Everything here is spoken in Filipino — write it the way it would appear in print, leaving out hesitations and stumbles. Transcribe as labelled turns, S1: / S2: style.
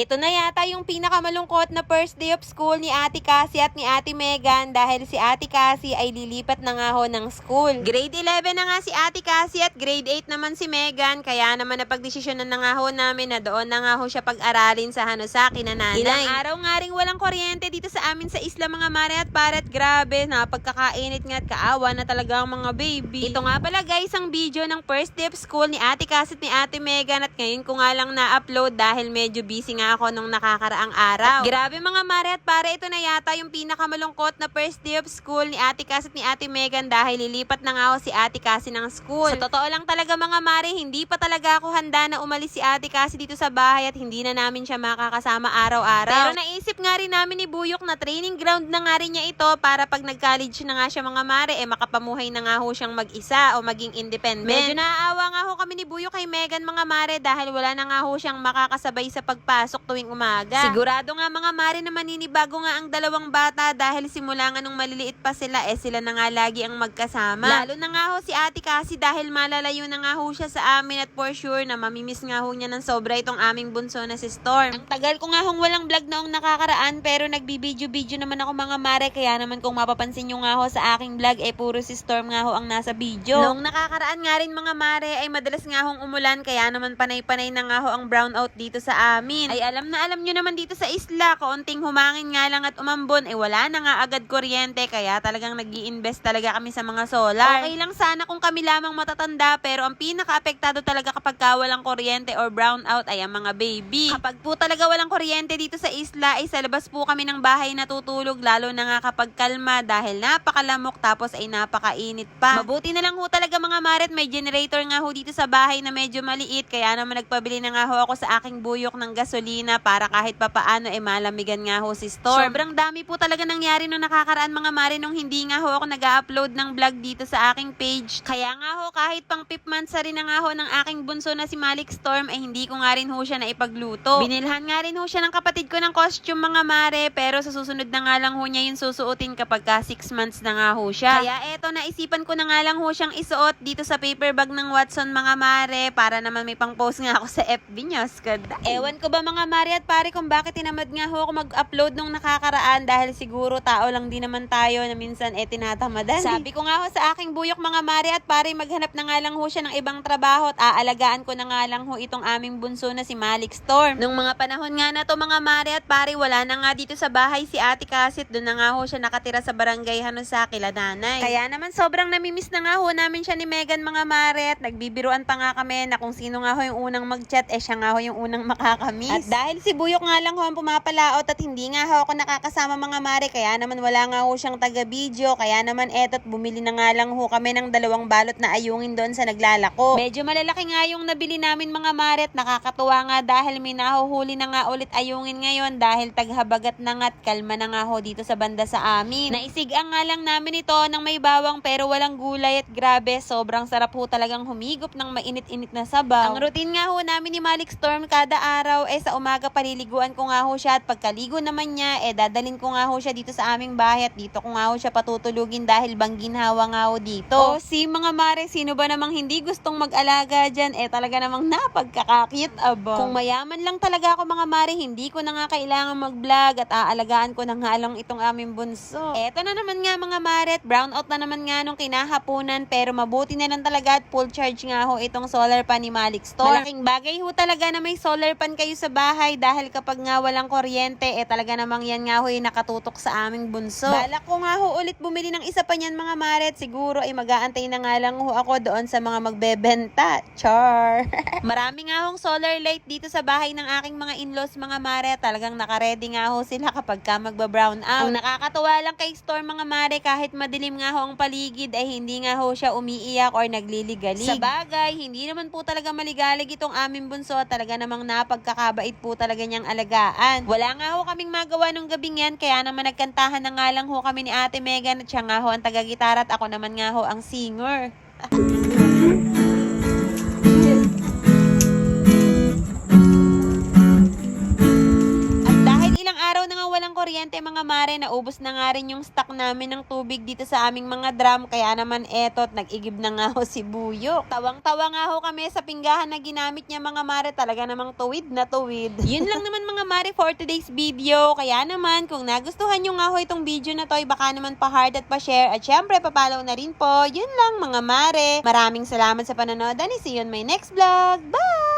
S1: Ito na yata yung pinakamalungkot na first day of school ni Ate Cassie at ni Ate Megan dahil si Ate Cassie ay lilipat na nga ho ng school. Grade 11 na nga si Ate Cassie at grade 8 naman si Megan, kaya naman napagdesisyonan na nga ho namin na doon na nga ho siya pag-aralin sa Hanosaki na nanay. Ilang araw nga ring walang kuryente dito sa amin sa isla mga mare at paret, grabe na pagkakainit nga at kaawa na talaga ang mga baby. Ito nga pala guys ang video ng first day of school ni Ate Cassie at ni Ate Megan at ngayon ko nga lang na-upload dahil medyo busy nga ako nung nakakaraang araw. At grabe mga mare at pare, ito na yata yung pinakamalungkot na first day of school ni Ate Cassie at ni Ate Megan dahil lilipat na nga ako si Ate Cassie ng school. Sa totoo lang talaga mga mare, hindi pa talaga ako handa na umalis si Ate Cassie dito sa bahay at hindi na namin siya makakasama araw-araw. Pero naisip nga rin namin ni Buyok na training ground na nga rin niya ito para pag nag-college na nga siya mga mare, makapamuhay na nga ho siyang mag-isa o maging independent. Medyo naaawa nga ho kami ni Buyok kay Megan mga mare dahil wala na nga ho siyang makakasabay sa pagpasok tuwing umaga. Sigurado nga mga mare na maninibago nga ang dalawang bata dahil simula nga nung maliliit pa sila, sila na nga lagi ang magkasama. Lalo na nga ho si Ate Cassie dahil malalayo na nga ho siya sa amin at for sure na mamimiss nga ho niya ng sobra itong aming bunso na si Storm. Ang tagal ko nga hong walang vlog noong nakakaraan pero nagbibideo-video naman ako mga mare, kaya naman kung mapapansin nyo nga ho sa aking vlog puro si Storm nga ho ang nasa video. Noong nakakaraan nga rin mga mare ay madalas nga hong umulan, kaya naman panay-panay na nga ho ang brownout dito sa amin. Ay alam nyo naman dito sa isla, kaunting humangin nga lang at umambon, wala na nga agad kuryente, kaya talagang nag-i-invest talaga kami sa mga solar. Okay lang sana kung kami lamang matatanda, pero ang pinaka-apektado talaga kapag walang kuryente or brownout ay ang mga baby. Kapag po talaga walang kuryente dito sa isla, ay sa labas po kami ng bahay natutulog, lalo na nga kapag kalma dahil napakalamok tapos ay napakainit pa. Mabuti na lang ho talaga mga maret, may generator nga ho dito sa bahay na medyo maliit, kaya naman nagpabili na nga ho ako sa aking buyok ng gasolina para kahit papaano malamigan nga ho si Storm. Sobrang dami po talaga nangyari nung nakakaraan mga mare nung hindi nga ho ako nag-upload ng vlog dito sa aking page. Kaya nga ho kahit pang 5 months rin na nga ho ng aking bunso na si Malik Storm hindi ko nga rin ho siya na ipagluto. Binilhan nga rin ho siya ng kapatid ko ng costume mga mare, pero sa susunod na nga lang ho niya yung susuotin kapag 6 months na nga ho siya. Kaya eto, naisipan ko na nga lang ho siyang isuot dito sa paper bag ng Watson mga mare para naman may pang post nga ako sa FB niya. Ewan ko ba mga mare at pare kung bakit tinamad nga ho ako mag-upload nung nakakaraan dahil siguro tao lang din naman tayo na minsan tinatamadan. Sabi ko nga ho sa aking buyok mga mare at pare, maghanap na nga lang ho siya ng ibang trabaho at aalagaan ko na nga lang ho itong aming bunso na si Malik Storm. Nung mga panahon nga na to mga mare at pare, wala na nga dito sa bahay si Ate Cassie, doon na nga ho siya nakatira sa barangay Hanosaki la nanay. Kaya naman sobrang namimiss na nga ho namin siya ni Megan mga mare at nagbibiruan pa nga kami na kung sino nga ho yung unang mag-chat, siya nga ho yung unang makakamiss. At dahil si Buyok nga lang ho ang pumapalaot at hindi nga ho ako nakakasama mga mare, kaya naman wala nga ho siyang taga-video, kaya naman eto't bumili na nga lang ho kami ng 2 balot na ayungin doon sa naglalako. Medyo malalaki nga yung nabili namin mga mare at nakakatuwa nga dahil may nahuhuli na nga ulit ayungin ngayon dahil taghabagat na nga at kalma na nga ho dito sa banda sa amin. Naisigang nga lang namin ito ng may bawang pero walang gulay at grabe, sobrang sarap ho talagang humigop ng mainit-init na sabaw. Ang routine nga ho namin ni Malik Storm kada araw sa umaga paliliguan ko nga ho siya at pagkaligo naman niya dadalhin ko nga ho siya dito sa aming bahay at dito ko nga ho siya patutulugin dahil bangginhawa nga ho dito. Si mga mare, sino ba namang hindi gustong mag-alaga dyan? Talaga namang napagkakakit aba. Kung mayaman lang talaga ako mga mare, hindi ko na nga kailangan mag-vlog at aalagaan ko na nga lang itong aming bunso. Eto na naman nga mga mare, brownout na naman nga nung kinahapunan, pero mabuti na lang talaga at full charge nga ho itong solar pan ni Malik Storm. Malaking bagay ho talaga na may solar pan kayo sa bahay dahil kapag nga walang kuryente, talaga namang yan nga ho nakatutok sa aming bunso. Balak ko nga ho ulit bumili ng isa pa niyan mga mare, siguro mag-aantay na nga lang ho ako doon sa mga magbebenta. Char! Marami nga hong solar light dito sa bahay ng aking mga in-laws mga mare, talagang nakaredy nga ho sila kapag ka magba-brown out. Ang nakakatuwa lang kay Storm mga mare, kahit madilim nga ho ang paligid hindi nga ho siya umiiyak or nagliligalig. Sa bagay, hindi naman po talaga maligalig itong aming bunso, talaga namang napagkakabait po talaga niyang alagaan. Wala nga ho kaming magawa nung gabing yan, kaya naman nagkantahan na nga lang ho kami ni Ate Megan at siya nga ho ang taga-gitara at ako naman nga ho ang singer. At dahil ilang araw na nga walang kuryente mga mare, naubos na nga rin yung stock namin ng tubig dito sa aming mga drum. Kaya naman etot, nag-igib na nga ho si Buyok. Tawang-tawa nga ho kami sa pinggahan na ginamit niya mga mare. Talaga namang tuwid na tuwid. Yun lang naman mga mare for today's video. Kaya naman kung nagustuhan nyo nga ho itong video na to, baka naman pa-heart at pa-share. At syempre pa-follow na rin po. Yun lang mga mare. Maraming salamat sa panonood and see you on my next vlog. Bye!